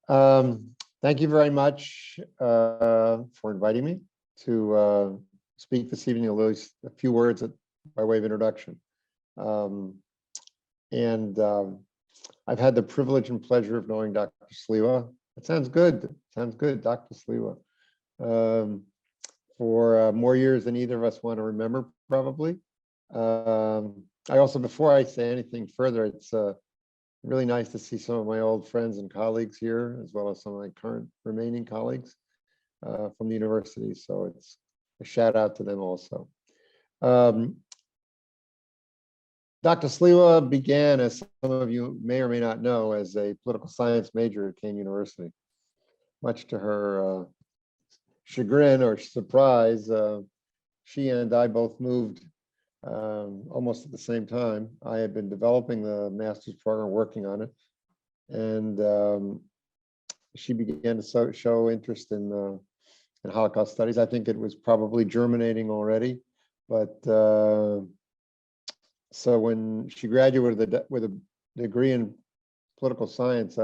Thank you very much for inviting me to speak this evening, at least a few words by way of introduction. I've had the privilege and pleasure of knowing Dr. Sliwa. It sounds good. Sounds good, Dr. Sliwa. For more years than either of us want to remember, probably. I also, before I say anything further, it's really nice to see some of my old friends and colleagues here, as well as some of my current remaining colleagues from the university. So it's a shout out to them also. Dr. Sliwa began, as some of you may or may not know, as a political science major at Kean University. Much to her chagrin or surprise, she and I both moved almost at the same time. I had been developing the master's program, working on it, and she began to show interest in Holocaust studies. I think it was probably germinating already, but so when she graduated with a degree in political science,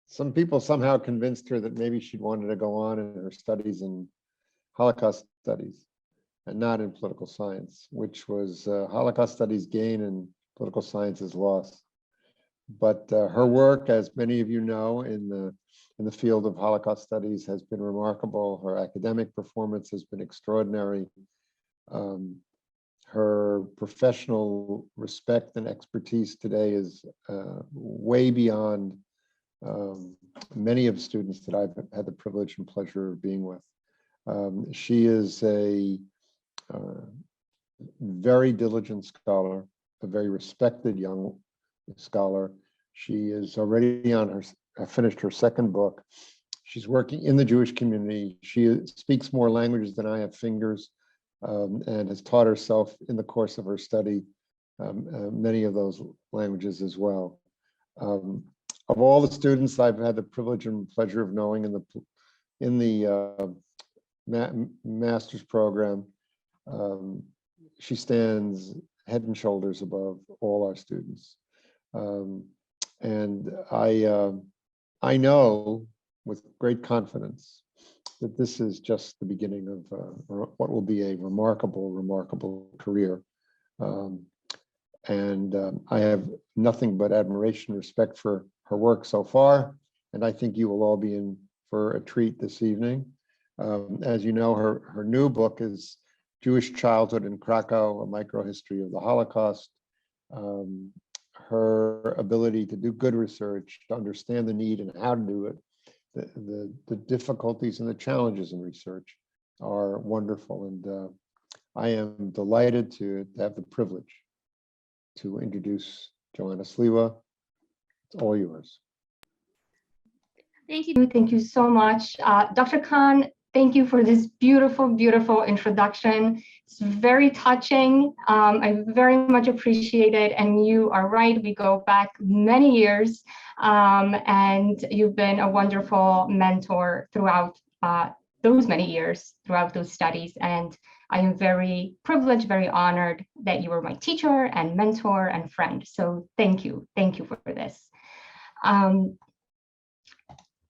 some people somehow convinced her that maybe she'd wanted to go on in her studies in Holocaust studies and not in political science, which was Holocaust studies gain and political sciences loss. But her work, as many of you know, in the field of Holocaust studies has been remarkable. Her academic performance has been extraordinary. Her professional respect and expertise today is way beyond many of the students that I've had the privilege and pleasure of being with. She is a very diligent scholar, a very respected young scholar. She is already finished her second book. She's working in the Jewish community. She speaks more languages than I have fingers, and has taught herself in the course of her study many of those languages as well. Of all the students I've had the privilege and pleasure of knowing in the master's program, she stands head and shoulders above all our students. And I know with great confidence that this is just the beginning of what will be a remarkable career. I have nothing but admiration and respect for her work so far, and I think you will all be in for a treat this evening. As you know, her new book is Jewish Childhood in Krakow, a Microhistory of the Holocaust. Her ability to do good research, to understand the need and how to do it, the difficulties and the challenges in research are wonderful. And I am delighted to have the privilege to introduce Joanna Sliwa. It's all yours. Thank you. Thank you so much. Dr. Khan, thank you for this beautiful introduction. It's very touching. I very much appreciate it. And you are right, we go back many years, and you've been a wonderful mentor throughout those many years, throughout those studies. And I am very privileged, very honored that you were my teacher and mentor and friend. So thank you for this.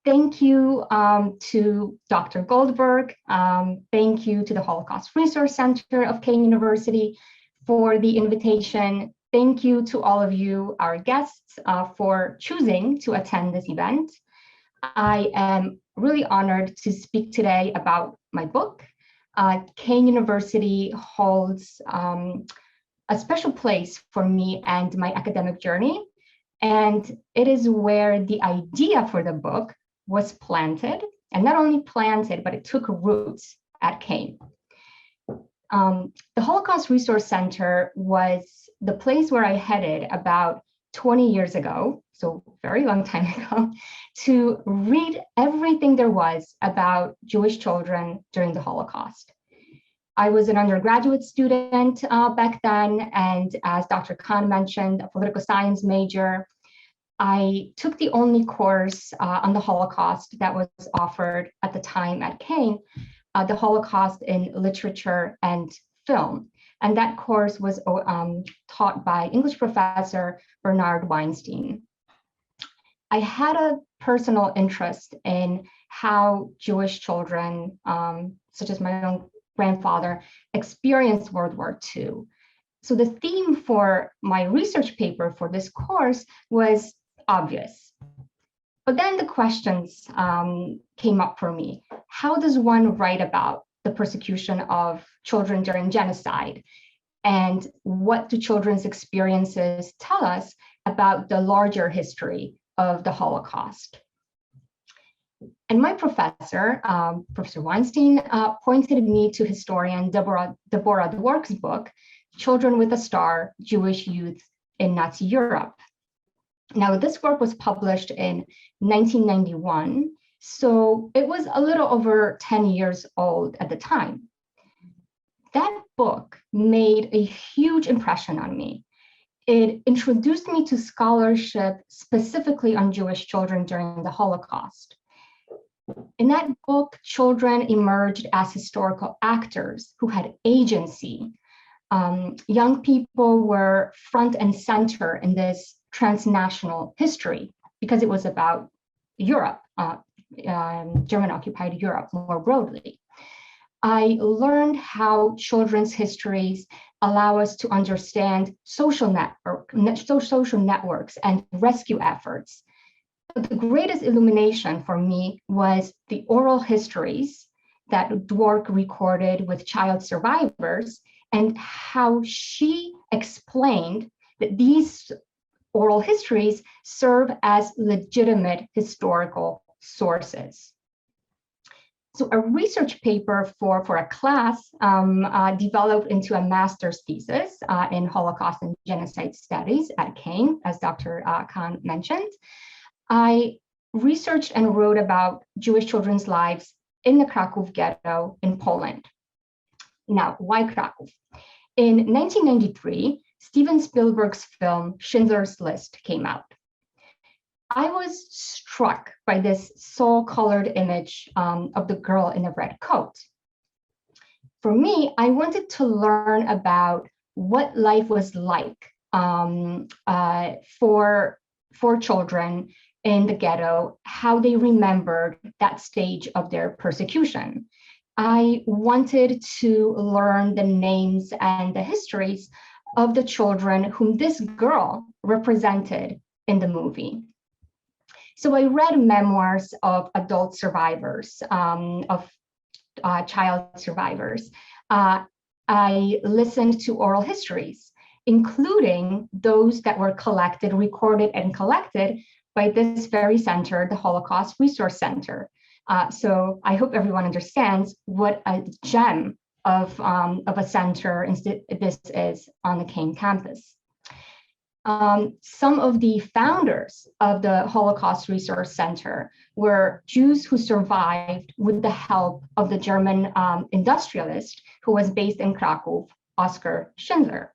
Thank you to Dr. Goldberg. Thank you to the Holocaust Resource Center of Kean University for the invitation. Thank you to all of you, our guests, for choosing to attend this event. I am really honored to speak today about my book. Kean University holds a special place for me and my academic journey. And it is where the idea for the book was planted, and not only planted, but it took roots at Kean. The Holocaust Resource Center was the place where I headed about 20 years ago, so very long time ago, to read everything there was about Jewish children during the Holocaust. I was an undergraduate student back then, and as Dr. Khan mentioned, a political science major. I took the only course on the Holocaust that was offered at the time at Kean, the Holocaust in Literature and Film. And that course was taught by English professor Bernard Weinstein. I had a personal interest in how Jewish children, such as my own grandfather, experienced World War II. So the theme for my research paper for this course was obvious. But then the questions came up for me. How does one write about the persecution of children during genocide? And what do children's experiences tell us about the larger history of the Holocaust? And my professor, Professor Weinstein, pointed me to historian Deborah Dwork's book, Children with a Star, Jewish Youth in Nazi Europe. Now, this work was published in 1991, so it was a little over 10 years old at the time. That book made a huge impression on me. It introduced me to scholarship specifically on Jewish children during the Holocaust. In that book, children emerged as historical actors who had agency. Young people were front and center in this transnational history because it was about Europe, German-occupied Europe more broadly. I learned how children's histories allow us to understand social networks and rescue efforts. But the greatest illumination for me was the oral histories that Dwork recorded with child survivors and how she explained that these oral histories serve as legitimate historical sources. So a research paper for a class developed into a master's thesis in Holocaust and Genocide Studies at Kean, as Dr. Khan mentioned. I researched and wrote about Jewish children's lives in the Krakow ghetto in Poland. Now, why Krakow? In 1993, Steven Spielberg's film Schindler's List came out. I was struck by this soul-colored image of the girl in a red coat. For me, I wanted to learn about what life was like for children in the ghetto, how they remembered that stage of their persecution. I wanted to learn the names and the histories of the children whom this girl represented in the movie. So I read memoirs of adult survivors, of child survivors. I listened to oral histories, including those that were recorded and collected by this very center, the Holocaust Resource Center. So I hope everyone understands what a gem of a center this is on the Kean campus. Some of the founders of the Holocaust Resource Center were Jews who survived with the help of the German industrialist who was based in Krakow, Oskar Schindler.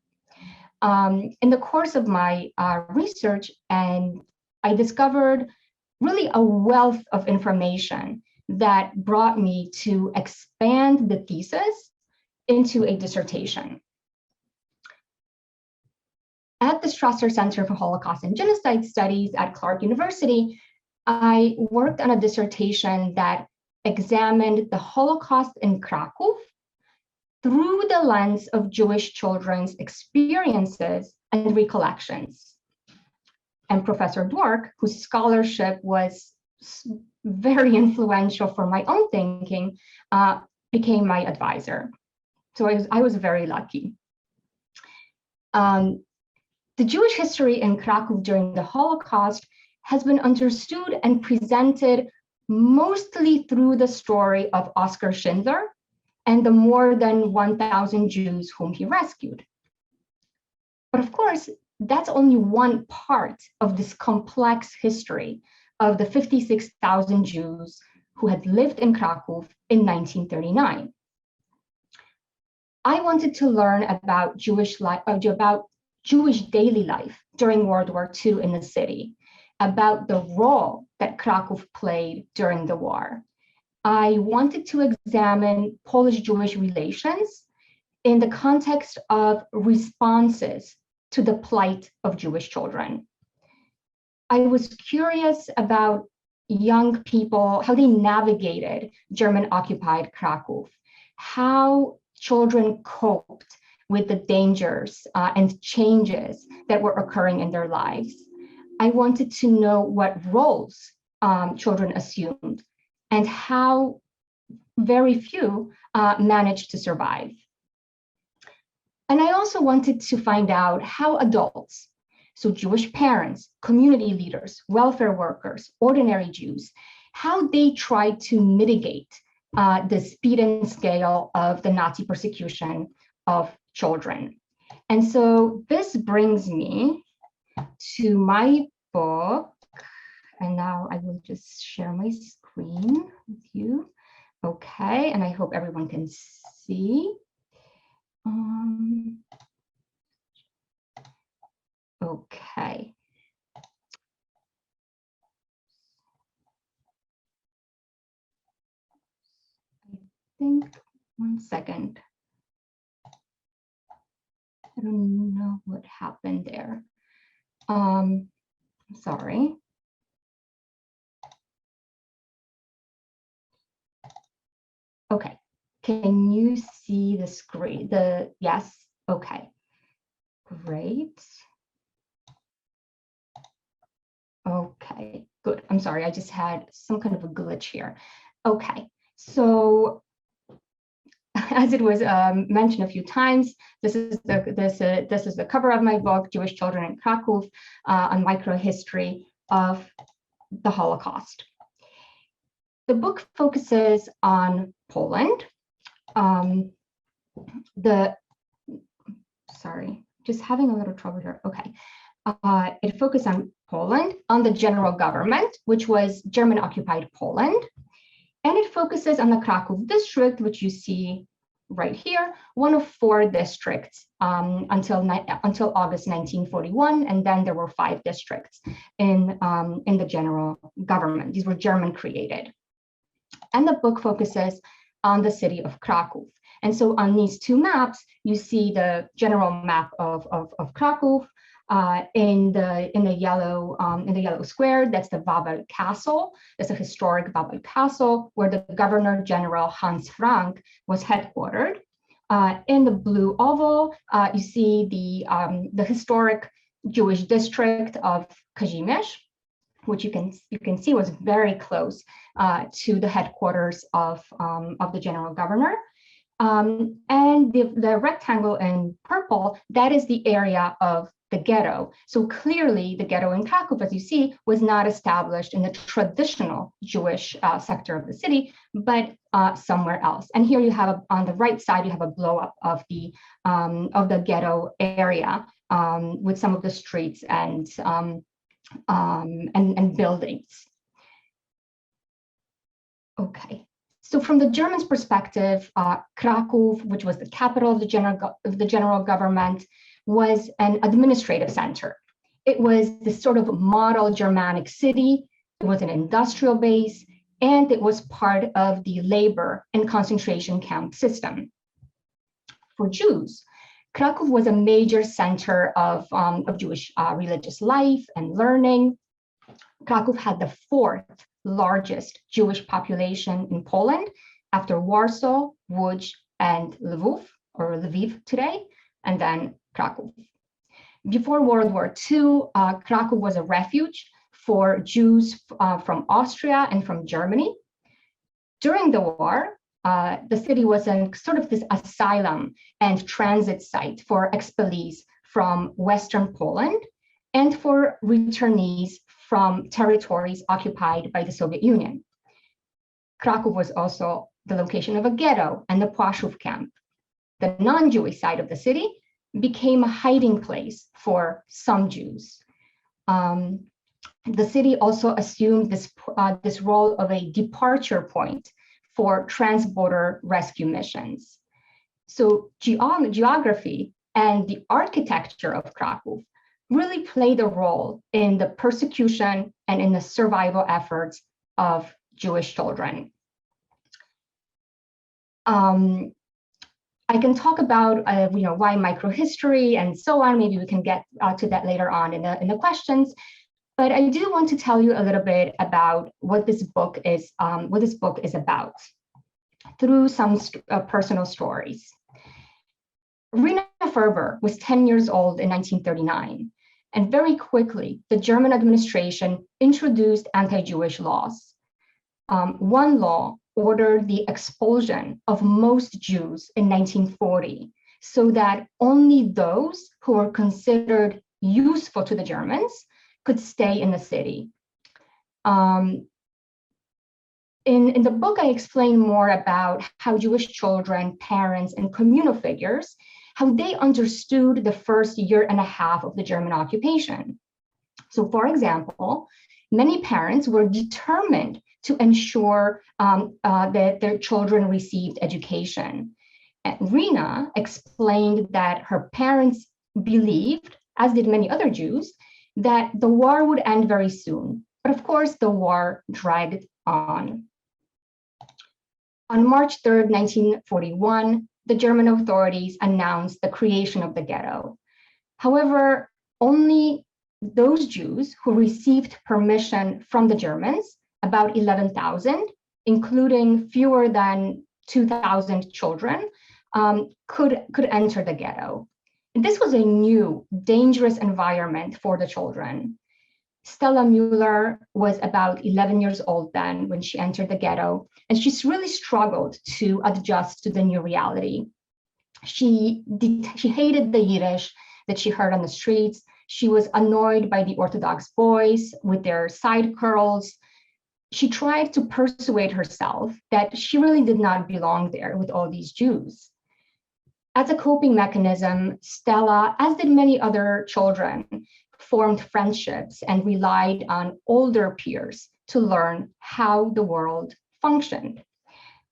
In the course of my research, I discovered really a wealth of information that brought me to expand the thesis into a dissertation. At the Strasser Center for Holocaust and Genocide Studies at Clark University, I worked on a dissertation that examined the Holocaust in Krakow through the lens of Jewish children's experiences and recollections. And Professor Dwork, whose scholarship was very influential for my own thinking, became my advisor. So I was very lucky. The Jewish history in Krakow during the Holocaust has been understood and presented mostly through the story of Oskar Schindler and the more than 1,000 Jews whom he rescued. But of course, that's only one part of this complex history of the 56,000 Jews who had lived in Krakow in 1939. I wanted to learn about Jewish daily life during World War II in the city, about the role that Krakow played during the war. I wanted to examine Polish-Jewish relations in the context of responses to the plight of Jewish children. I was curious about young people, how they navigated German-occupied Krakow, how children coped with the dangers and changes that were occurring in their lives. I wanted to know what roles children assumed and how very few managed to survive. And I also wanted to find out how adults, so Jewish parents, community leaders, welfare workers, ordinary Jews, how they tried to mitigate the speed and scale of the Nazi persecution of children. And so this brings me to my book. And now I will just share my screen with you. Okay, and I hope everyone can see. Okay. I think, 1 second. I don't know what happened there. I'm sorry. Okay, can you see the screen? Yes, okay, great. Okay, good. I'm sorry, I just had some kind of a glitch here. Okay, so as it was mentioned a few times, this is the cover of my book, Jewish Children in Krakow, on microhistory of the Holocaust. The book focuses on Poland. Sorry, just having a little trouble here. Okay. It focused on Poland, on the general government, which was German-occupied Poland. And it focuses on the Krakow district, which you see right here, one of 4 districts until August 1941. And then there were 5 districts in the general government. These were German created. And the book focuses on the city of Krakow. And so on these 2 maps, you see the general map of Krakow. In the yellow square, that's the Wawel Castle. That's a historic Wawel Castle where the Governor General Hans Frank was headquartered. In the blue oval, you see the historic Jewish district of Kazimierz, which you can see was very close to the headquarters of the general governor. And the rectangle in purple, that is the area of the ghetto. So clearly the ghetto in Krakow, as you see, was not established in the traditional Jewish sector of the city, but somewhere else. And here you have, on the right side, you have a blow up of the ghetto area with some of the streets and buildings. Okay. So from the Germans' perspective, Krakow, which was the capital of the general government, was an administrative center. It was this sort of model Germanic city. It was an industrial base, and it was part of the labor and concentration camp system. For Jews, Krakow was a major center of Jewish religious life and learning. Krakow had the 4th largest Jewish population in Poland after Warsaw, Łódź, and Lviv, or Lviv today, and then Krakow. Before World War II, Krakow was a refuge for Jews from Austria and from Germany. During the war, the city was in sort of this asylum and transit site for expellees from Western Poland and for returnees from territories occupied by the Soviet Union. Krakow was also the location of a ghetto and the Płaszów camp. The non-Jewish side of the city became a hiding place for some Jews. The city also assumed this role of a departure point for trans-border rescue missions. So geography and the architecture of Krakow really played a role in the persecution and in the survival efforts of Jewish children. I can talk about why microhistory and so on. Maybe we can get to that later on in the questions. But I do want to tell you a little bit about what this book is about through some personal stories. Rina Ferber was 10 years old in 1939, and very quickly, the German administration introduced anti-Jewish laws. One law ordered the expulsion of most Jews in 1940, so that only those who were considered useful to the Germans could stay in the city. In the book, I explain more about how Jewish children, parents, and communal figures, how they understood the first year and a half of the German occupation. So, for example, many parents were determined to ensure that their children received education. And Rina explained that her parents believed, as did many other Jews, that the war would end very soon. But of course, the war dragged on. On March 3rd, 1941, the German authorities announced the creation of the ghetto. However, only those Jews who received permission from the Germans, about 11,000, including fewer than 2,000 children, could enter the ghetto. And this was a new, dangerous environment for the children. Stella Mueller was about 11 years old then when she entered the ghetto, and she's really struggled to adjust to the new reality. She hated the Yiddish that she heard on the streets. She was annoyed by the Orthodox boys with their side curls. She tried to persuade herself that she really did not belong there with all these Jews. As a coping mechanism, Stella, as did many other children, formed friendships and relied on older peers to learn how the world functioned.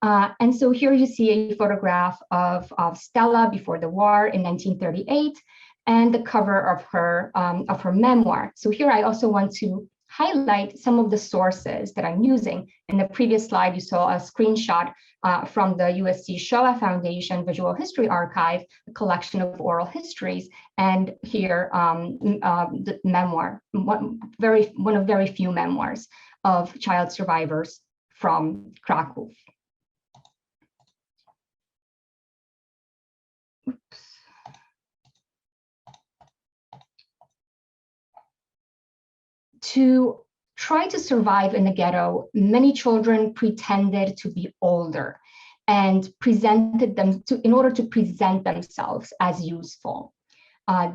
And so here you see a photograph of Stella before the war in 1938 and the cover of her memoir. So here I also want to highlight some of the sources that I'm using. In the previous slide, you saw a screenshot from the USC Shoah Foundation Visual History Archive, a collection of oral histories, and here the memoir, one of very few memoirs of child survivors from Krakow. To try to survive in the ghetto, many children pretended to be older and in order to present themselves as useful.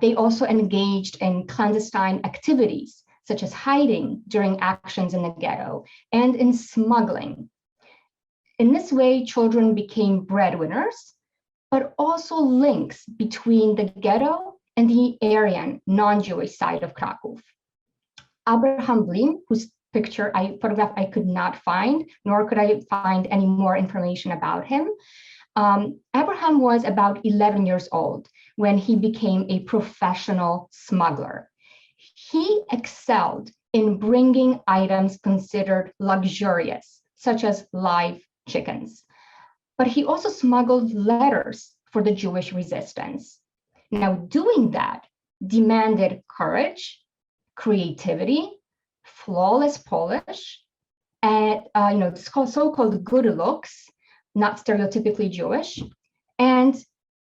They also engaged in clandestine activities, such as hiding during actions in the ghetto and in smuggling. In this way, children became breadwinners, but also links between the ghetto and the Aryan, non-Jewish side of Krakow. Abraham Blim, whose photograph I could not find, nor could I find any more information about him. Abraham was about 11 years old when he became a professional smuggler. He excelled in bringing items considered luxurious, such as live chickens. But he also smuggled letters for the Jewish resistance. Now, doing that demanded courage, creativity, flawless polish, and so-called good looks, not stereotypically Jewish, and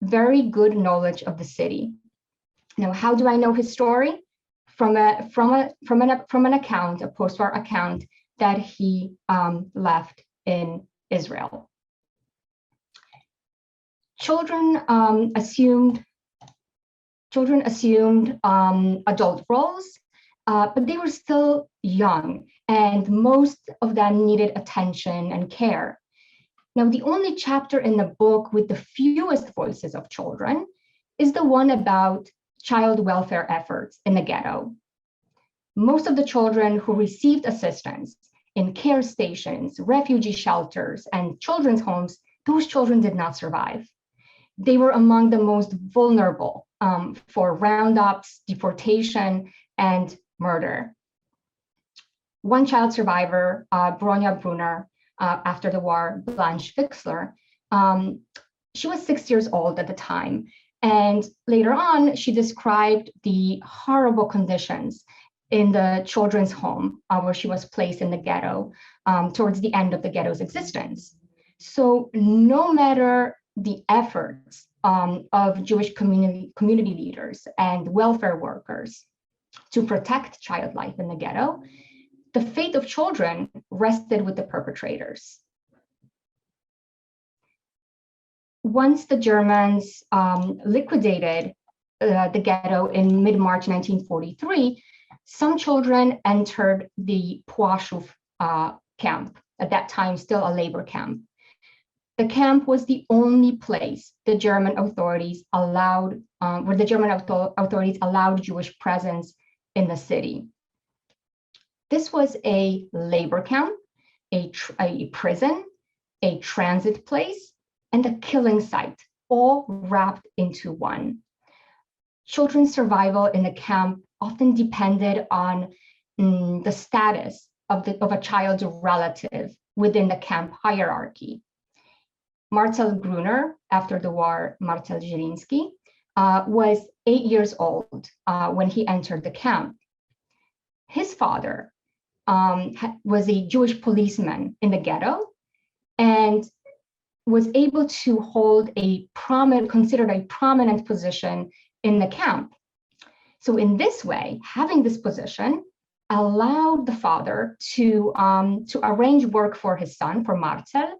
very good knowledge of the city. Now, how do I know his story? From an account, a post-war account that he left in Israel. Children assumed adult roles. But they were still young, and most of them needed attention and care. Now, the only chapter in the book with the fewest voices of children is the one about child welfare efforts in the ghetto. Most of the children who received assistance in care stations, refugee shelters, and children's homes, those children did not survive. They were among the most vulnerable for roundups, deportation, and murder. One child survivor, Bronya Brunner, after the war, Blanche Fixler, she was 6 years old at the time. And later on, she described the horrible conditions in the children's home where she was placed in the ghetto towards the end of the ghetto's existence. So no matter the efforts of Jewish community leaders and welfare workers to protect child life in the ghetto, the fate of children rested with the perpetrators. Once the Germans liquidated the ghetto in mid-March 1943, some children entered the Płaszów camp, at that time still a labor camp. The camp was the only place the German authorities allowed, where the German authorities allowed Jewish presence in the city. This was a labor camp, a prison, a transit place, and a killing site, all wrapped into one. Children's survival in the camp often depended on the status of a child's relative within the camp hierarchy. Marcel Gruner, after the war, Marcel Zieliński, was 8 years old when he entered the camp. His father was a Jewish policeman in the ghetto and was able to hold considered a prominent position in the camp. So in this way, having this position allowed the father to arrange work for his son, for Marcel,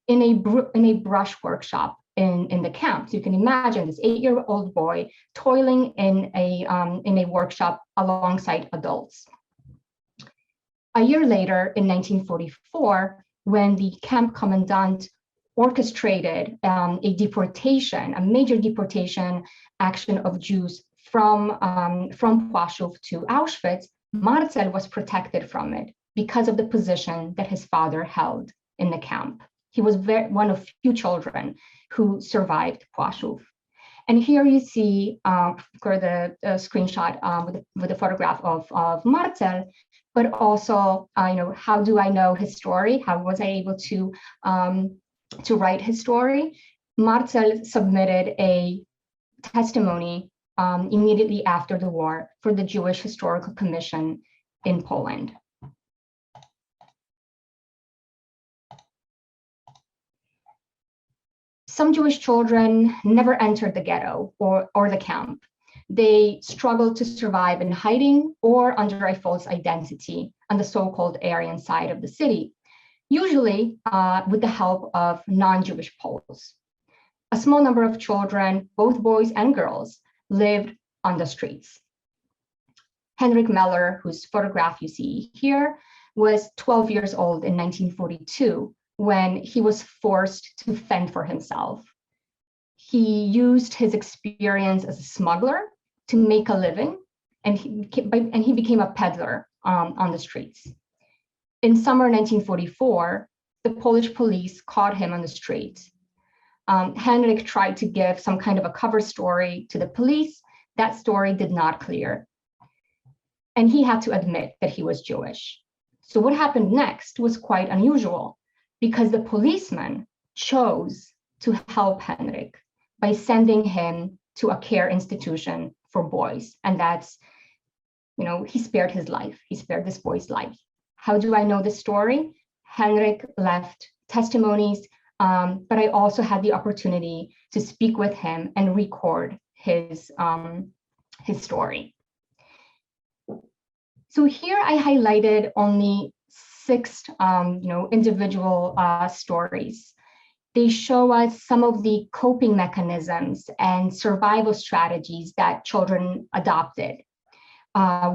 in a brush workshop in the camp. So you can imagine this 8-year-old boy toiling in a workshop alongside adults. A year later, in 1944, when the camp commandant orchestrated a major deportation action of Jews from Płaszów to Auschwitz, Marcel was protected from it because of the position that his father held in the camp. He was one of few children who survived Płaszów. And here you see the screenshot with the photograph of Marcel, but also, how do I know his story? How was I able to write his story? Marcel submitted a testimony immediately after the war for the Jewish Historical Commission in Poland. Some Jewish children never entered the ghetto or the camp. They struggled to survive in hiding or under a false identity on the so-called Aryan side of the city, usually with the help of non-Jewish Poles. A small number of children, both boys and girls, lived on the streets. Henrik Meller, whose photograph you see here, was 12 years old in 1942 when he was forced to fend for himself. He used his experience as a smuggler to make a living, and he became a peddler on the streets. In summer 1944, the Polish police caught him on the street. Henrik tried to give some kind of a cover story to the police. That story did not clear. And he had to admit that he was Jewish. So what happened next was quite unusual, because the policeman chose to help Henrik by sending him to a care institution for boys. And that's, he spared his life. He spared this boy's life. How do I know this story? Henrik left testimonies, but I also had the opportunity to speak with him and record his story. So here I highlighted only 6 individual stories. They show us some of the coping mechanisms and survival strategies that children adopted.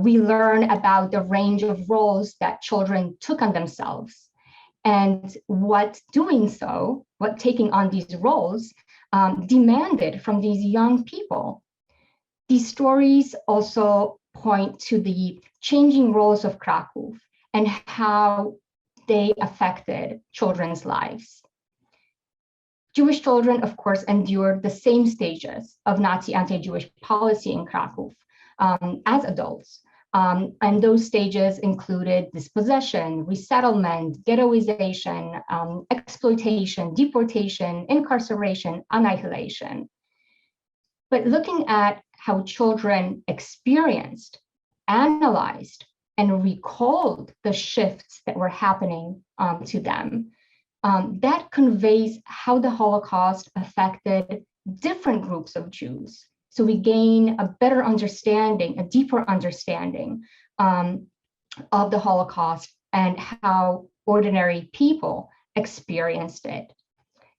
We learn about the range of roles that children took on themselves and what taking on these roles demanded from these young people. These stories also point to the changing roles of Krakow and how they affected children's lives. Jewish children, of course, endured the same stages of Nazi anti-Jewish policy in Krakow as adults. And those stages included dispossession, resettlement, ghettoization, exploitation, deportation, incarceration, annihilation. But looking at how children experienced, analyzed, and recalled the shifts that were happening to them. That conveys how the Holocaust affected different groups of Jews. So we gain a better understanding, a deeper understanding of the Holocaust and how ordinary people experienced it.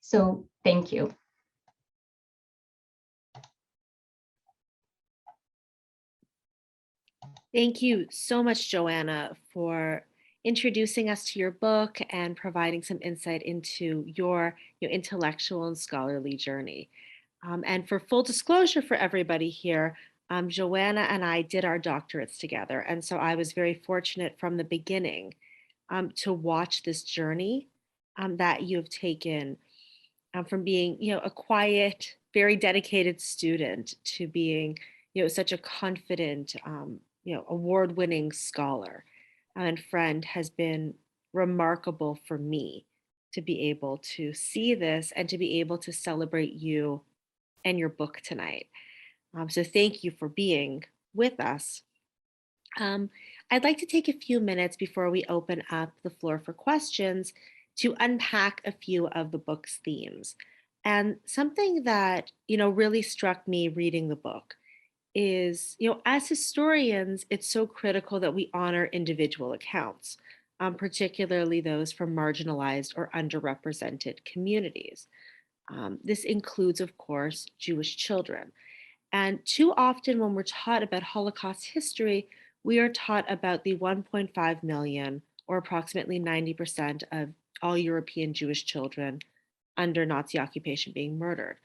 So thank you. Thank you so much, Joanna, for introducing us to your book and providing some insight into your intellectual and scholarly journey. And for full disclosure for everybody here, Joanna and I did our doctorates together. And so I was very fortunate from the beginning to watch this journey that you've taken from being, a quiet, very dedicated student to being, such a confident, award-winning scholar and friend has been remarkable for me to be able to see this and to be able to celebrate you and your book tonight. So thank you for being with us. I'd like to take a few minutes before we open up the floor for questions to unpack a few of the book's themes. And something that, really struck me reading the book is, as historians, it's so critical that we honor individual accounts, particularly those from marginalized or underrepresented communities. This includes, of course, Jewish children. And too often when we're taught about Holocaust history, we are taught about the 1.5 million, or approximately 90% of all European Jewish children under Nazi occupation being murdered.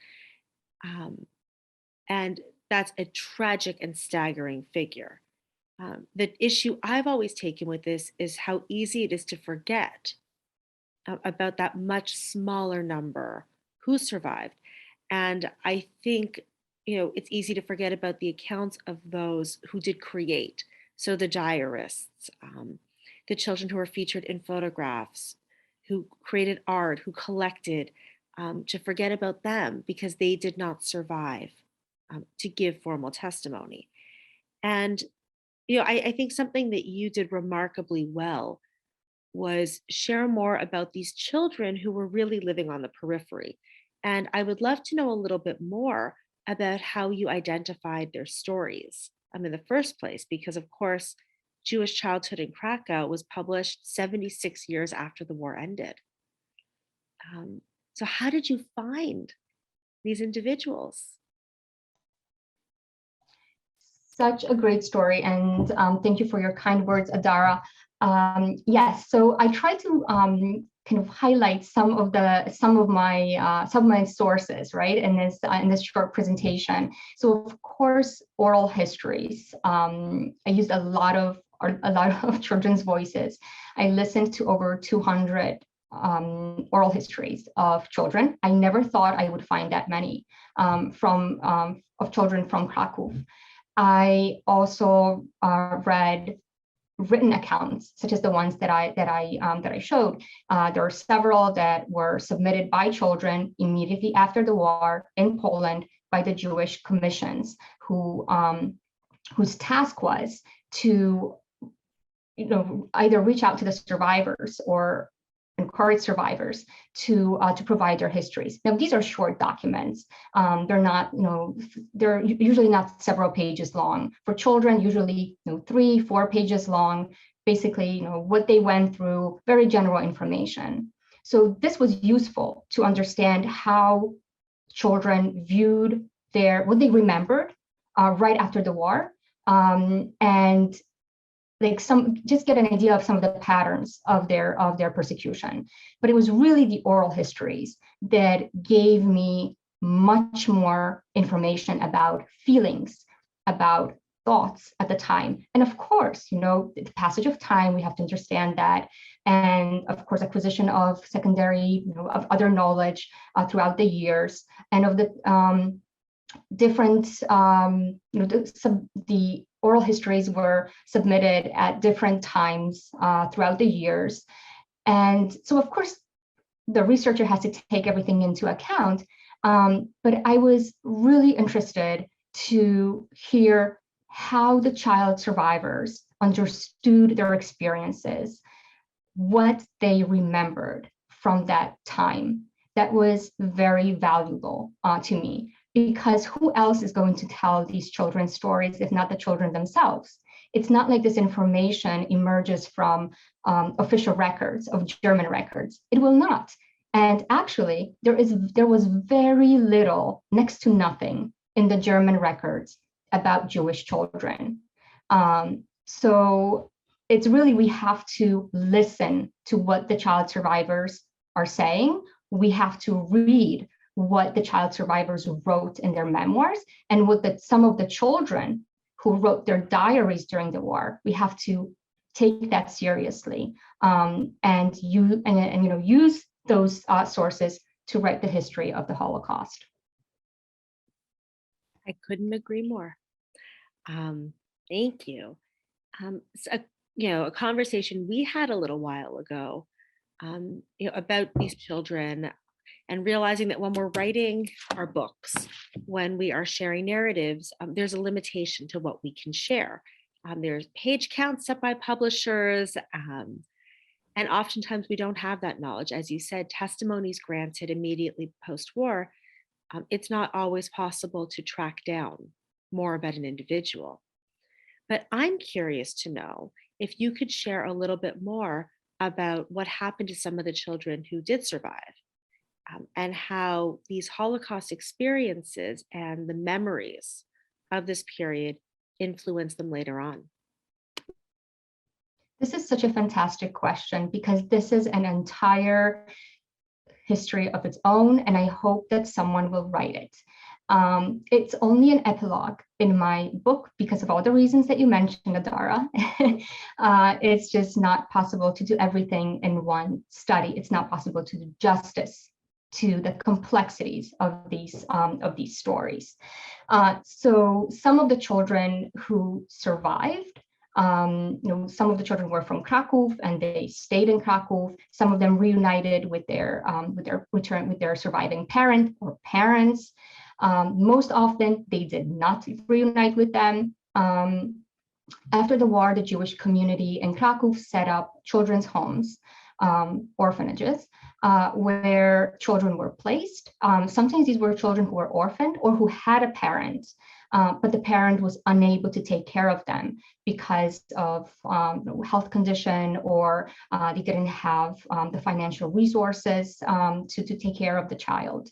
And that's a tragic and staggering figure. The issue I've always taken with this is how easy it is to forget about that much smaller number who survived. And I think, it's easy to forget about the accounts of those who did create. So the diarists, the children who were featured in photographs, who created art, who collected, to forget about them because they did not survive to give formal testimony. And, I think something that you did remarkably well was share more about these children who were really living on the periphery. And I would love to know a little bit more about how you identified their stories in the first place, because of course, Jewish Childhood in Krakow was published 76 years after the war ended. So how did you find these individuals? Such a great story, and thank you for your kind words, Adara. Yes, so I try to kind of highlight some of my sources, right, in this short presentation. So of course, oral histories. I used a lot of children's voices. I listened to over 200 oral histories of children. I never thought I would find that many of children from Krakow. I also read written accounts, such as the ones that I showed. There are several that were submitted by children immediately after the war in Poland by the Jewish commissions, whose task was to, either reach out to the survivors or encourage survivors to provide their histories. Now, these are short documents. They're not, they're usually not several pages long. For children, usually 3-4 pages long, basically, what they went through, very general information. So this was useful to understand how children viewed what they remembered right after the war, and just get an idea of some of the patterns of their persecution. But it was really the oral histories that gave me much more information about feelings, about thoughts at the time. And of course, the passage of time, we have to understand that. And of course, acquisition of secondary, of other knowledge throughout the years, and of the different, the oral histories were submitted at different times throughout the years. And so, of course, the researcher has to take everything into account. But I was really interested to hear how the child survivors understood their experiences, what they remembered from that time. That was very valuable to me, because who else is going to tell these children's stories if not the children themselves? It's not like this information emerges from official records of German records. It will not. And actually, there was very little, next to nothing, in the German records about Jewish children. So it's really, we have to listen to what the child survivors are saying. We have to read what the child survivors wrote in their memoirs, and what some of the children who wrote their diaries during the war. We have to take that seriously, and use those sources to write the history of the Holocaust. I couldn't agree more. Thank you. A conversation we had a little while ago, about these children, and realizing that when we're writing our books, when we are sharing narratives, there's a limitation to what we can share. There's page counts set by publishers, and oftentimes we don't have that knowledge. As you said, testimonies granted immediately post-war, it's not always possible to track down more about an individual. But I'm curious to know if you could share a little bit more about what happened to some of the children who did survive, and how these Holocaust experiences and the memories of this period influenced them later on. This is such a fantastic question, because this is an entire history of its own, and I hope that someone will write it. It's only an epilogue in my book because of all the reasons that you mentioned, Adara. It's just not possible to do everything in one study. It's not possible to do justice to the complexities of these stories. So some of the children who survived, some of the children were from Krakow and they stayed in Krakow. Some of them reunited with their surviving parent or parents. Most often, they did not reunite with them. After the war, the Jewish community in Krakow set up children's homes, orphanages, where children were placed. Sometimes these were children who were orphaned or who had a parent, but the parent was unable to take care of them because of health condition, or they didn't have the financial resources to take care of the child.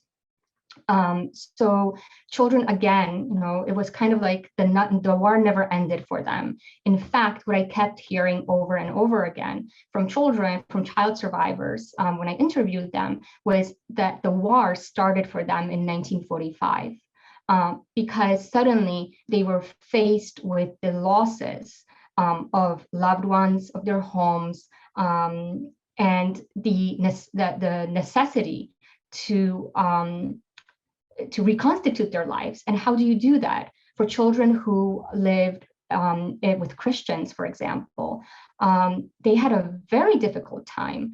So children, again, it was kind of like the war never ended for them. In fact, what I kept hearing over and over again from child survivors, when I interviewed them, was that the war started for them in 1945, because suddenly they were faced with the losses of loved ones, of their homes, and the necessity to reconstitute their lives. And how do you do that? For children who lived with Christians, for example, they had a very difficult time,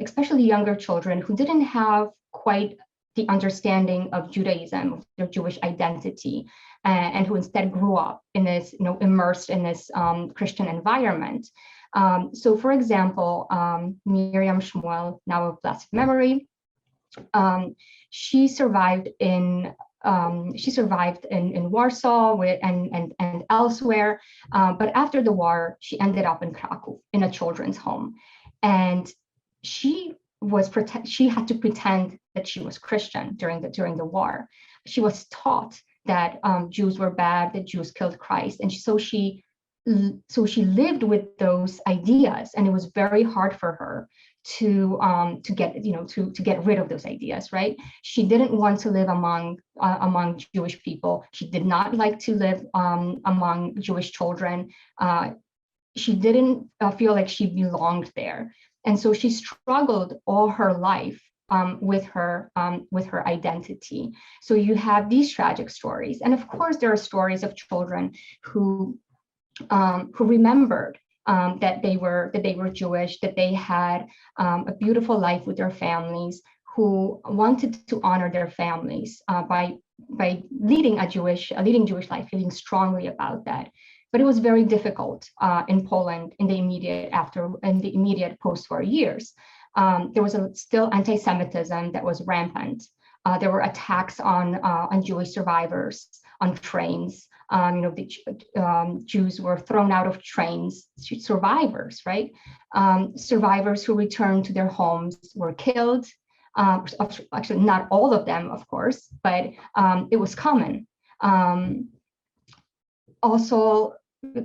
especially younger children who didn't have quite the understanding of Judaism, of their Jewish identity, and who instead grew up in this, immersed in this Christian environment. So, for example, Miriam Shmuel, now of blessed memory, she survived in Warsaw and elsewhere, but after the war, she ended up in Krakow in a children's home, and she had to pretend that she was Christian during the war. She was taught that Jews were bad, that Jews killed Christ, and so she lived with those ideas, and it was very hard for her to get rid of those ideas, right? She didn't want to live among Jewish people. She did not like to live among Jewish children. She didn't feel like she belonged there, and so she struggled all her life with her identity. So you have these tragic stories, and of course there are stories of children who remembered that they were Jewish, that they had a beautiful life with their families, who wanted to honor their families by leading Jewish life, feeling strongly about that. But it was very difficult in Poland in the immediate post-war years. There was still anti-Semitism that was rampant. There were attacks on Jewish survivors on trains. The Jews were thrown out of trains. Survivors, right? Survivors who returned to their homes were killed. Actually, not all of them, of course, but it was common. Also,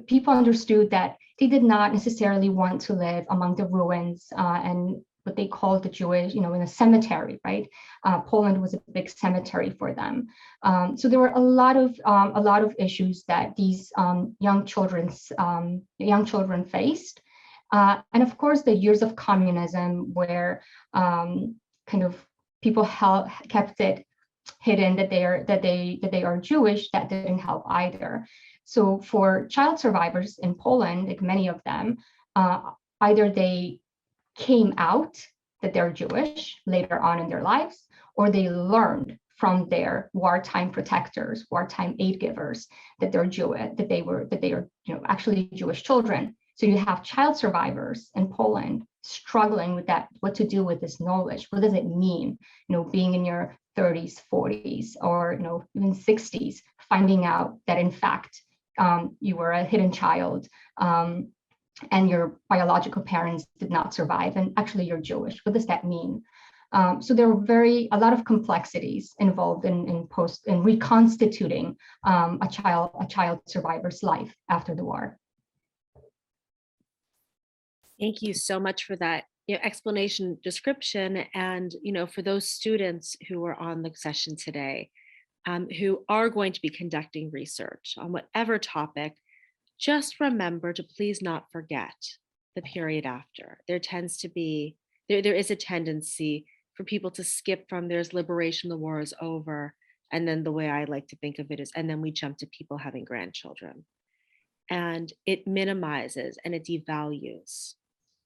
people understood that they did not necessarily want to live among the ruins and what they called the Jewish, in a cemetery, right? Poland was a big cemetery for them. So there were a lot of issues that these young children faced, and of course the years of communism, where kind of people kept it hidden that they are Jewish. That didn't help either. So for child survivors in Poland, like many of them, either they came out that they're Jewish later on in their lives, or they learned from their wartime protectors, wartime aid givers, that they're Jewish, that they are actually Jewish children. So you have child survivors in Poland struggling with that, what to do with this knowledge. What does it mean, being in your 30s, 40s, or even 60s, finding out that in fact you were a hidden child, and your biological parents did not survive, and actually you're Jewish. What does that mean? So there were a lot of complexities involved in reconstituting a child survivor's life after the war. Thank you so much for that explanation, description, and for those students who are on the session today, who are going to be conducting research on whatever topic. Just remember to please not forget the period after. There is a tendency for people to skip from there's liberation, the war is over, and then the way I like to think of it is, and then we jump to people having grandchildren. And it minimizes and it devalues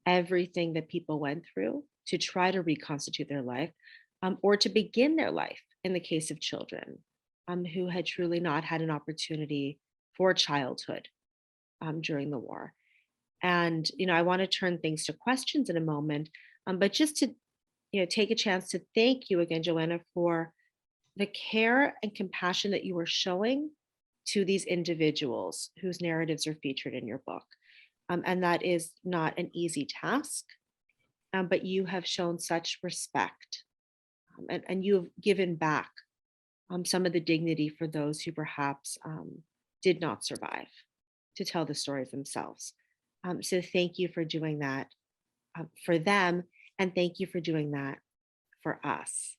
everything that people went through to try to reconstitute their life, or to begin their life in the case of children who had truly not had an opportunity for childhood during the war. And I want to turn things to questions in a moment, but just to take a chance to thank you again, Joanna, for the care and compassion that you were showing to these individuals whose narratives are featured in your book. And that is not an easy task, but you have shown such respect, and you have given back some of the dignity for those who perhaps did not survive to tell the stories themselves. So thank you for doing that for them, and thank you for doing that for us.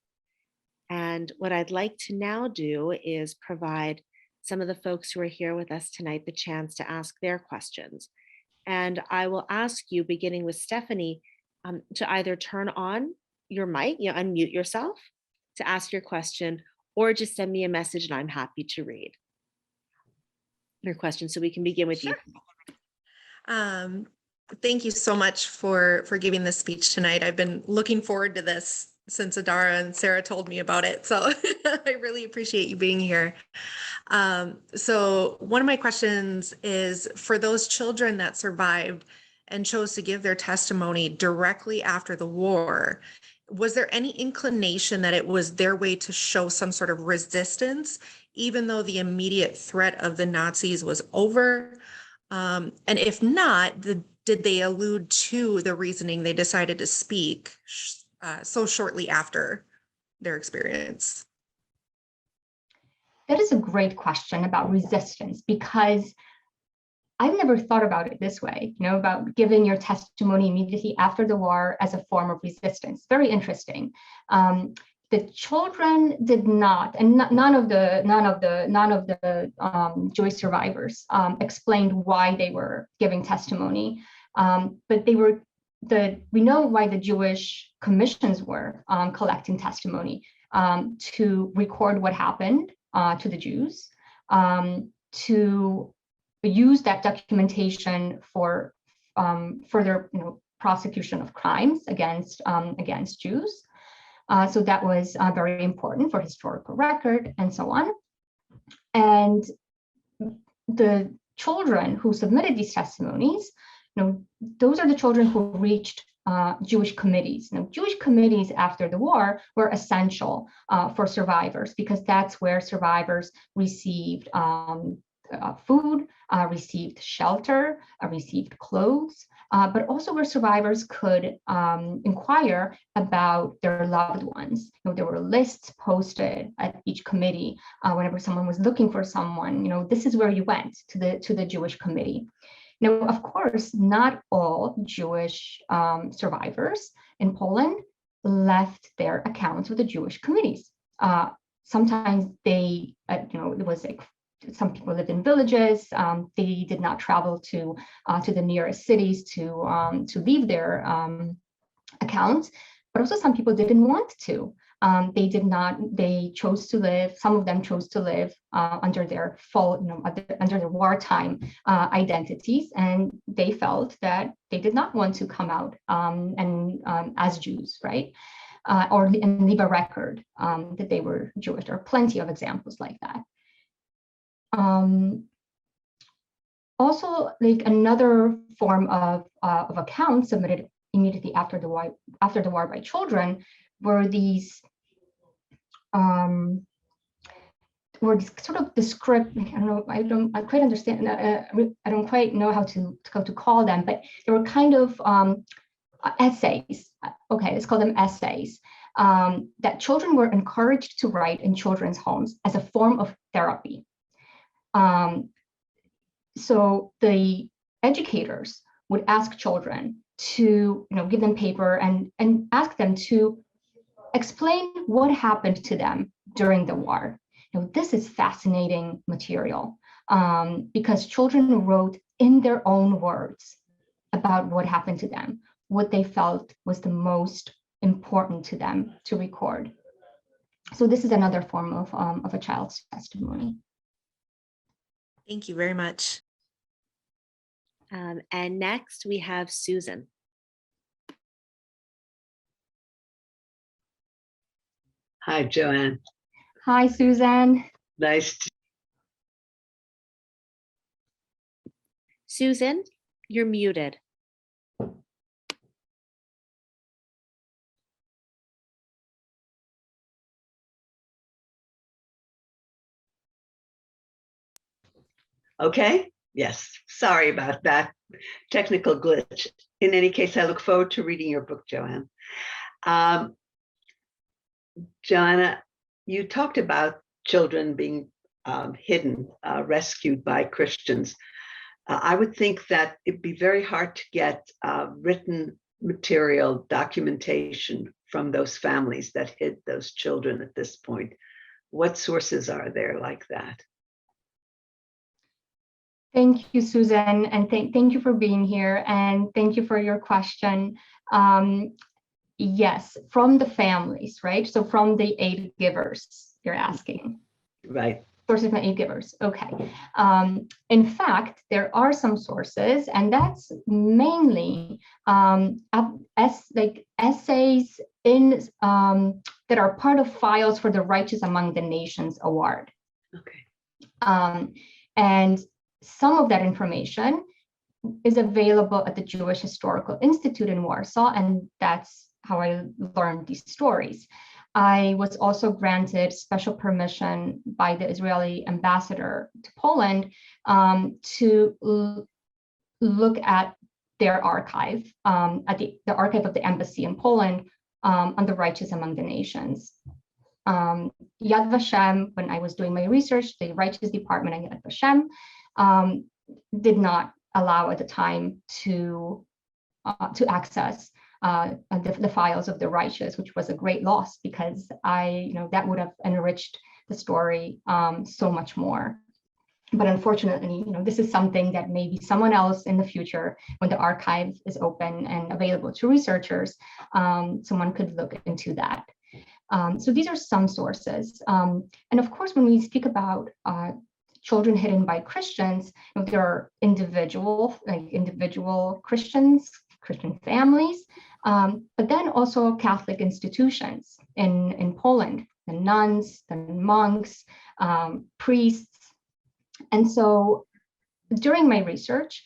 And what I'd like to now do is provide some of the folks who are here with us tonight the chance to ask their questions. And I will ask you, beginning with Stephanie, to either turn on your mic, unmute yourself to ask your question, or just send me a message and I'm happy to read your question. So we can begin with you. Thank you so much for giving this speech tonight. I've been looking forward to this since Adara and Sarah told me about it. So I really appreciate you being here. So one of my questions is, for those children that survived and chose to give their testimony directly after the war, was there any inclination that it was their way to show some sort of resistance, even though the immediate threat of the Nazis was over? And if not, did they allude to the reasoning they decided to speak so shortly after their experience? That is a great question about resistance, because I've never thought about it this way, about giving your testimony immediately after the war as a form of resistance. Very interesting. The children did not, and none of the Jewish survivors explained why they were giving testimony, but we know why the Jewish commissions were collecting testimony, to record what happened to the Jews, to use that documentation for further prosecution of crimes against Jews. So that was very important for historical record and so on. And the children who submitted these testimonies, those are the children who reached Jewish committees. Now, Jewish committees after the war were essential for survivors, because that's where survivors received food, received shelter, received clothes, but also where survivors could inquire about their loved ones. There were lists posted at each committee whenever someone was looking for someone. This is where you went, to the Jewish committee. Now, of course, not all Jewish survivors in Poland left their accounts with the Jewish committees. Sometimes they, it was like some people lived in villages. They did not travel to the nearest cities to leave their accounts, but also some people didn't want to. They chose to live, some of them chose to live under their under their wartime identities, and they felt that they did not want to come out as Jews, right? And leave a record that they were Jewish. There are plenty of examples like that. Also, like another form of accounts submitted immediately after the war by children were these sort of descriptive. I don't quite understand. I don't quite know how to call them, but they were kind of essays. Okay, let's call them essays that children were encouraged to write in children's homes as a form of therapy. So the educators would ask children to give them paper and ask them to explain what happened to them during the war. This is fascinating material because children wrote in their own words about what happened to them, what they felt was the most important to them to record. So this is another form of a child's testimony. Thank you very much. And next we have Susan. Hi, Joanne. Hi, Susan. Nice to Susan, you're muted. Okay. Yes. Sorry about that technical glitch. In any case, I look forward to reading your book, Joanne. Joanna, you talked about children being hidden, rescued by Christians. I would think that it'd be very hard to get written material documentation from those families that hid those children at this point. What sources are there like that? Thank you, Susan, and thank you for being here, and thank you for your question. Yes, from the families, right? So from the aid givers, you're asking. Right. Sources from aid givers, okay. In fact, there are some sources, and that's mainly essays in that are part of files for the Righteous Among the Nations Award. Okay. And some of that information is available at the Jewish Historical Institute in Warsaw, and that's how I learned these stories. I was also granted special permission by the Israeli ambassador to Poland to look at their archive, at the archive of the embassy in Poland on the Righteous Among the Nations. Yad Vashem, when I was doing my research, the Righteous Department at Yad Vashem did not allow at the time to access the files of the righteous, which was a great loss because that would have enriched the story so much more. But unfortunately, this is something that maybe someone else in the future, when the archive is open and available to researchers, someone could look into that. So these are some sources. And of course, when we speak about children hidden by Christians, there are individual Christians, Christian families, but then also Catholic institutions in Poland, the nuns, the monks, priests. And so during my research,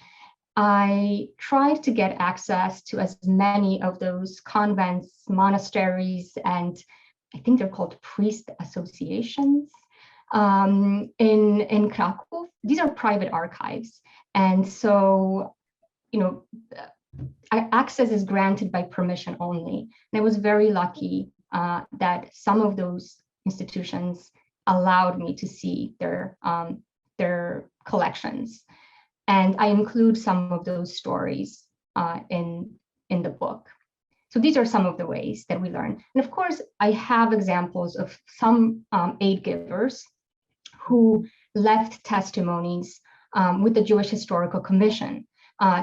I tried to get access to as many of those convents, monasteries, and I think they're called priest associations in Krakow. These are private archives. And so, access is granted by permission only. And I was very lucky that some of those institutions allowed me to see their collections. And I include some of those stories in the book. So these are some of the ways that we learn. And of course, I have examples of some aid givers who left testimonies with the Jewish Historical Commission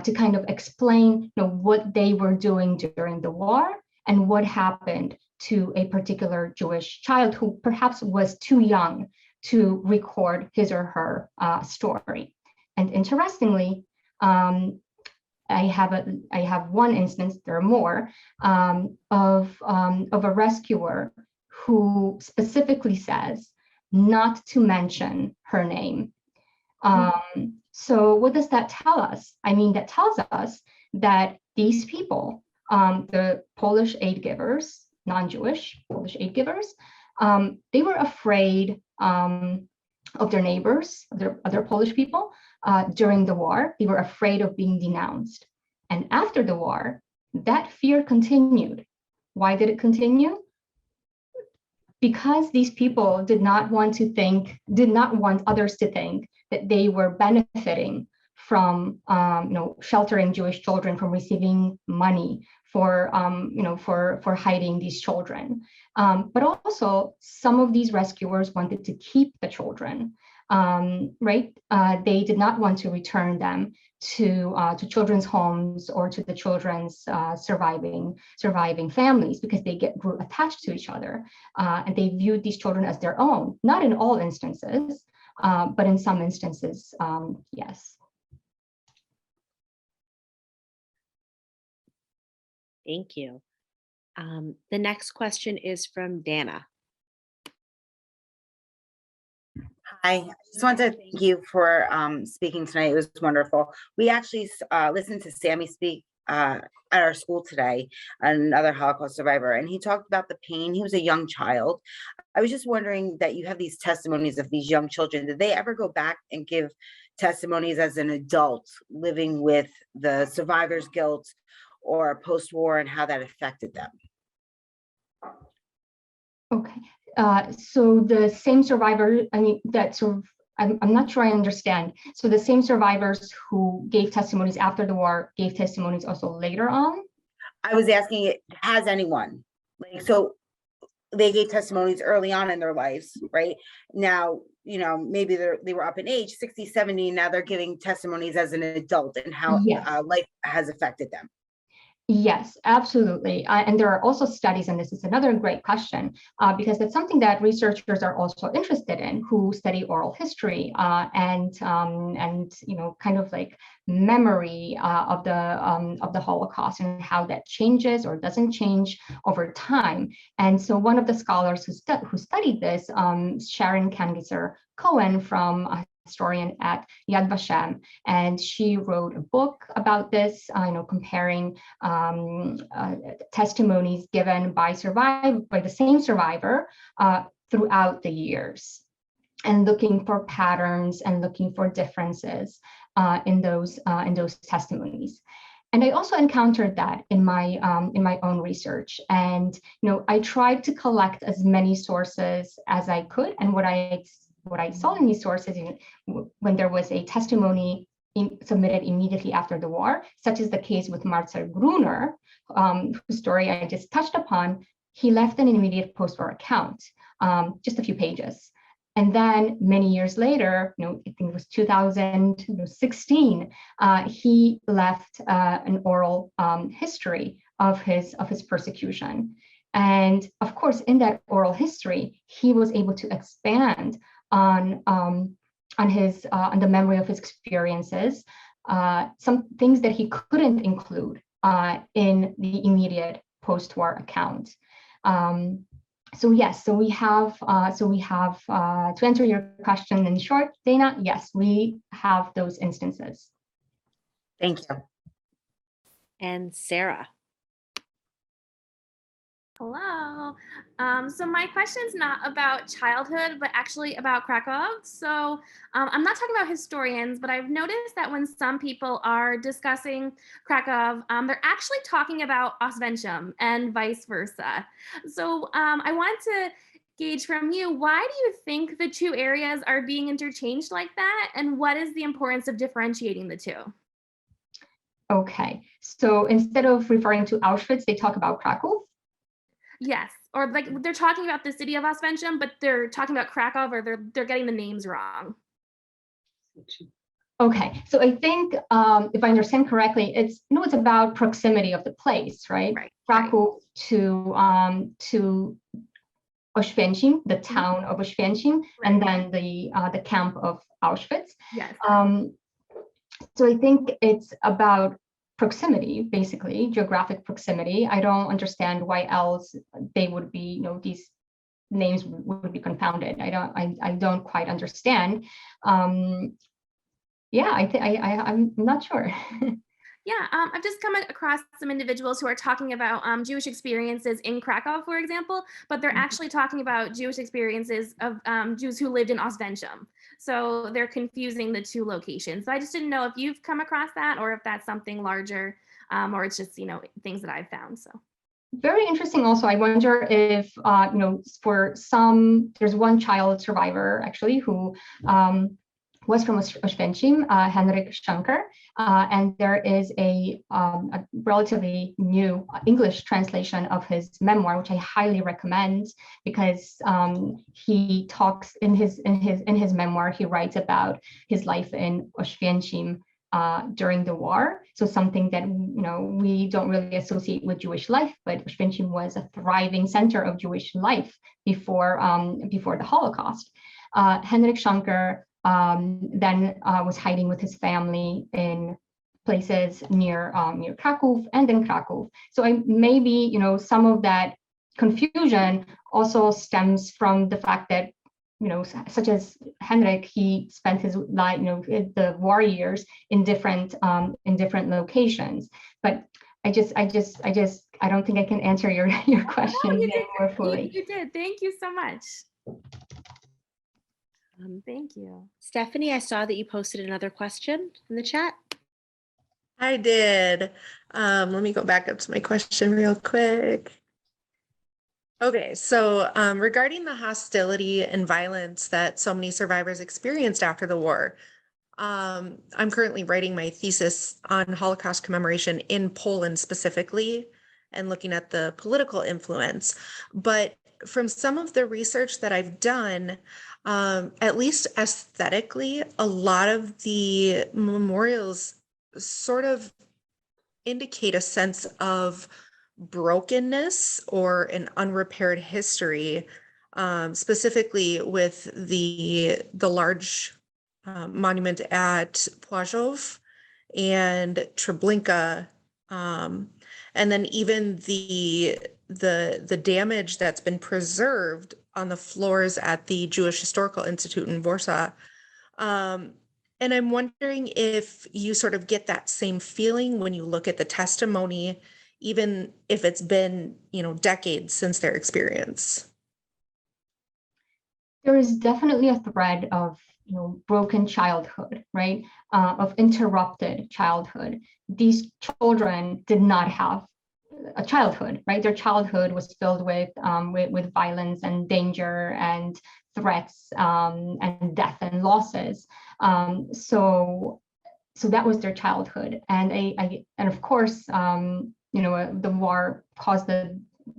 to kind of explain what they were doing during the war and what happened to a particular Jewish child who perhaps was too young to record his or her story. And interestingly, I have one instance, there are more, of a rescuer who specifically says not to mention her name. So what does that tell us? I mean, that tells us that these people, the Polish aid givers, non-Jewish Polish aid givers, they were afraid of their neighbors, other Polish people, during the war. They were afraid of being denounced. And after the war, that fear continued. Why did it continue? Because these people did not want others to think that they were benefiting from sheltering Jewish children, from receiving money for hiding these children. But also some of these rescuers wanted to keep the children, right? They did not want to return them to children's homes or to the children's surviving families, because they grew attached to each other, and they viewed these children as their own. Not in all instances, but in some instances, yes. Thank you. The next question is from Dana. Hi, I just want to thank you for speaking tonight. It was wonderful. We actually listened to Sammy speak at our school today, another Holocaust survivor, and he talked about the pain. He was a young child. I was just wondering that you have these testimonies of these young children. Did they ever go back and give testimonies as an adult living with the survivor's guilt or post-war, and how that affected them? Okay. So the same survivor, I'm not sure I understand. So the same survivors who gave testimonies after the war gave testimonies also later on? I was asking, has anyone, so they gave testimonies early on in their lives, right? Now, maybe they were up in age, 60, 70, now they're giving testimonies as an adult, and how life has affected them. Yes, absolutely. And there are also studies, and this is another great question, because that's something that researchers are also interested in, who study oral history and kind of like memory of the Holocaust, and how that changes or doesn't change over time. And so one of the scholars who studied this, Sharon Kangisser-Cohen, from historian at Yad Vashem, and she wrote a book about this, comparing testimonies given by the same survivor throughout the years, and looking for patterns and looking for differences in those testimonies. And I also encountered that in my own research, and I tried to collect as many sources as I could. And what I saw in these sources, when there was a testimony submitted immediately after the war, such as the case with Marcel Gruner, whose story I just touched upon, he left an immediate post-war account, just a few pages. And then many years later, I think it was 2016, he left an oral history of his persecution. And of course, in that oral history, he was able to expand on the memory of his experiences, some things that he couldn't include in the immediate post-war account. So yes, so we have to answer your question in short, Dana, yes, we have those instances. Thank you. And Sarah. Hello. So my question is not about childhood, but actually about Krakow. So I'm not talking about historians, but I've noticed that when some people are discussing Krakow, they're actually talking about Oswiecim and vice versa. So I want to gauge from you, why do you think the two areas are being interchanged like that? And what is the importance of differentiating the two? Okay, so instead of referring to Auschwitz, they talk about Krakow. Yes, or like they're talking about the city of Oswiecim, but they're talking about Krakow, or they're getting the names wrong. Okay, so I think if I understand correctly, it's about proximity of the place, right? Right. Krakow to Oświęcim, the town of Oświęcim, and then the camp of Auschwitz. Yes. So I think it's about proximity, basically geographic proximity. I don't understand why else they would be, these names would be confounded. I don't quite understand. Yeah, I'm not sure. Yeah, I've just come across some individuals who are talking about Jewish experiences in Krakow, for example, but they're actually talking about Jewish experiences of Jews who lived in Oswiecim. So they're confusing the two locations. So I just didn't know if you've come across that, or if that's something larger, or it's just, things that I've found. So very interesting. Also, I wonder if for some, there's one child survivor actually who was from Oświęcim, Henryk Schanker, and there is a relatively new English translation of his memoir, which I highly recommend, because he talks in his memoir. He writes about his life in Oświęcim during the war. So something that we don't really associate with Jewish life, but Oświęcim was a thriving center of Jewish life before the Holocaust. Henryk Schanker then was hiding with his family in places near Krakow and in Krakow. So maybe some of that confusion also stems from the fact that such as Henrik, he spent his life, the war years in different locations. But I don't think I can answer your question more fully. You did. Thank you so much. Thank you. Stephanie, I saw that you posted another question in the chat. I did. Let me go back up to my question real quick. Okay, so regarding the hostility and violence that so many survivors experienced after the war, I'm currently writing my thesis on Holocaust commemoration in Poland specifically, and looking at the political influence. But from some of the research that I've done, at least aesthetically, a lot of the memorials sort of indicate a sense of brokenness or an unrepaired history, specifically with the large monument at Płażów and Treblinka, and then even the damage that's been preserved on the floors at the Jewish Historical Institute in Warsaw. And I'm wondering if you sort of get that same feeling when you look at the testimony, even if it's been, decades since their experience. There is definitely a thread of broken childhood, right? Of interrupted childhood. These children did not have a childhood, right? Their childhood was filled with violence and danger and threats and death and losses. So that was their childhood, and of course, the war caused a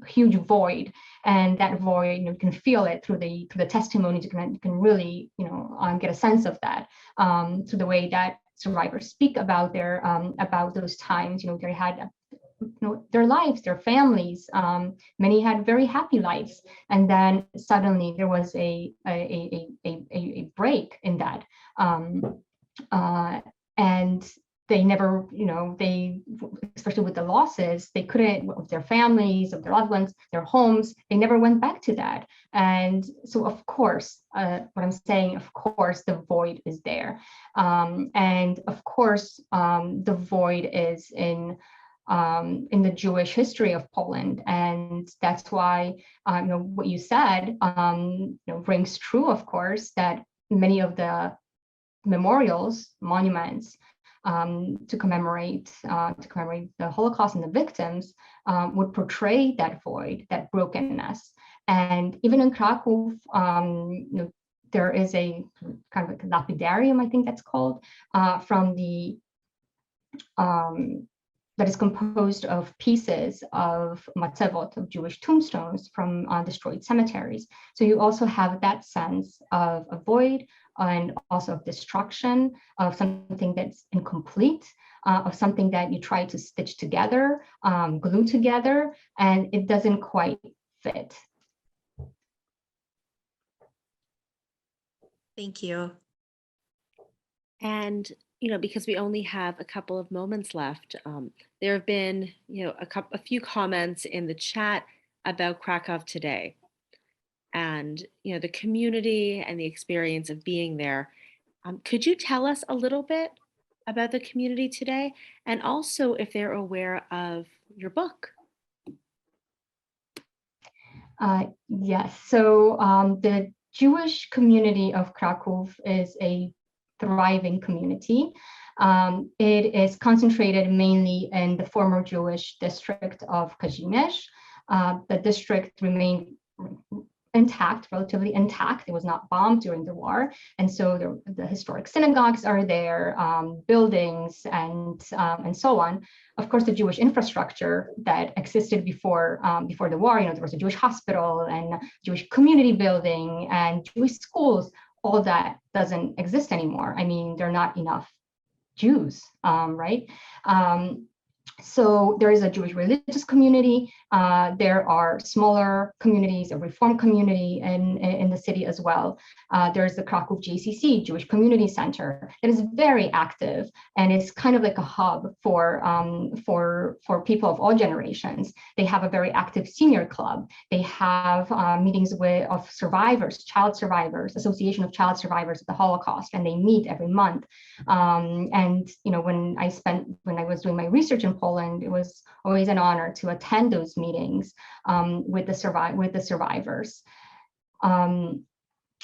huge void, and that void, you can feel it through the testimonies. You can really, get a sense of that through the way that survivors speak about about those times. They had their lives, their families. Many had very happy lives, and then suddenly there was a break in that, and they never, especially with the losses, they couldn't, of their families, of their loved ones, their homes, they never went back to that. And so, of course, what I'm saying, of course, the void is there. And of course, the void is in the Jewish history of Poland. And that's why, what you said, rings true, of course, that many of the memorials, monuments, to commemorate the Holocaust and the victims would portray that void, that brokenness. And even in Krakow, there is a kind of like a lapidarium, I think that's called, from the that is composed of pieces of matzevot, of Jewish tombstones from destroyed cemeteries. So you also have that sense of a void and also of destruction, of something that's incomplete, of something that you try to stitch together, glue together, and it doesn't quite fit. Thank you. And because we only have a couple of moments left, there have been, a few comments in the chat about Krakow today, and the community and the experience of being there. Could you tell us a little bit about the community today, and also if they're aware of your book? Yes. So the Jewish community of Krakow is a thriving community. It is concentrated mainly in the former Jewish district of Kazimierz. The district remained intact, relatively intact. It was not bombed during the war. And so the historic synagogues are there, buildings, and so on. Of course, the Jewish infrastructure that existed before the war, there was a Jewish hospital and Jewish community building and Jewish schools. All that doesn't exist anymore. I mean, there are not enough Jews, right? So there is a Jewish religious community. There are smaller communities, a Reform community in the city as well. There's the Krakow JCC, Jewish Community Center, that is very active, and it's kind of like a hub for people of all generations. They have a very active senior club. They have meetings of survivors, child survivors, Association of Child Survivors of the Holocaust, and they meet every month. And when I was doing my research in Poland, it was always an honor to attend those meetings with the survivors.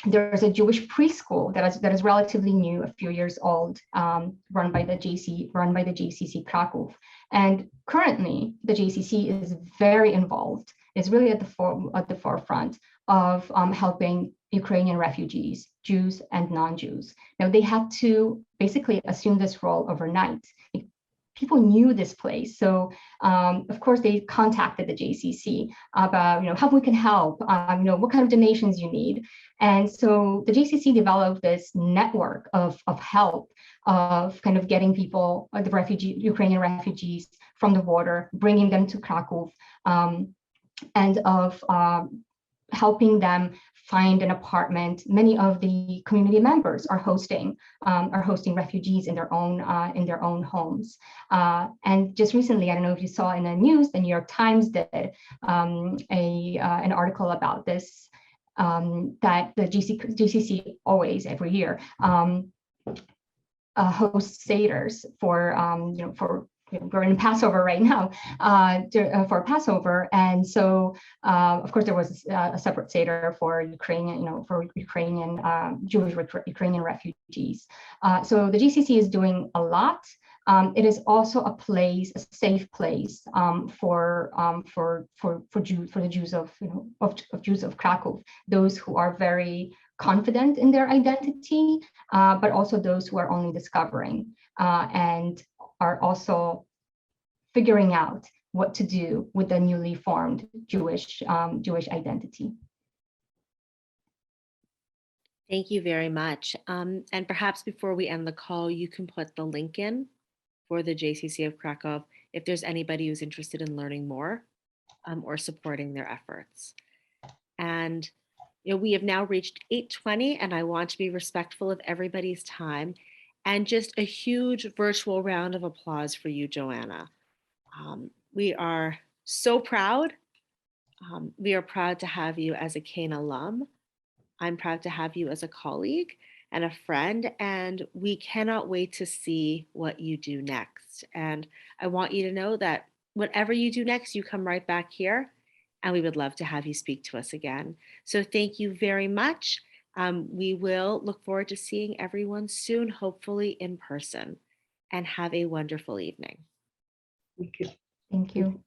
There's a Jewish preschool that is relatively new, a few years old, run by the JCC Krakow. And currently, the JCC is very involved. It's really at the forefront of helping Ukrainian refugees, Jews and non-Jews. Now, they had to basically assume this role overnight. People knew this place, so of course they contacted the JCC about how we can help, what kind of donations you need, and so the JCC developed this network of help, of kind of getting people, the Ukrainian refugees from the border, bringing them to Krakow, and of helping them find an apartment. Many of the community members are hosting refugees in their own homes. And just recently, I don't know if you saw in the news, the New York Times did an article about this, that the GCC always every year hosts seders for we're in Passover right now, for Passover, and so of course there was a separate seder for Ukrainian, Jewish Ukrainian refugees. So the GCC is doing a lot. It is also a safe place for the Jews of Jews of Krakow, those who are very confident in their identity, but also those who are only discovering and are also figuring out what to do with the newly formed Jewish identity. Thank you very much. And perhaps before we end the call, you can put the link in for the JCC of Krakow if there's anybody who's interested in learning more or supporting their efforts. And we have now reached 8:20, and I want to be respectful of everybody's time And just a huge virtual round of applause for you, Joanna. We are so proud. We are proud to have you as a Kean alum. I'm proud to have you as a colleague and a friend, and we cannot wait to see what you do next. And I want you to know that whatever you do next, you come right back here, and we would love to have you speak to us again. So thank you very much. We will look forward to seeing everyone soon, hopefully in person, and have a wonderful evening. Thank you. Thank you.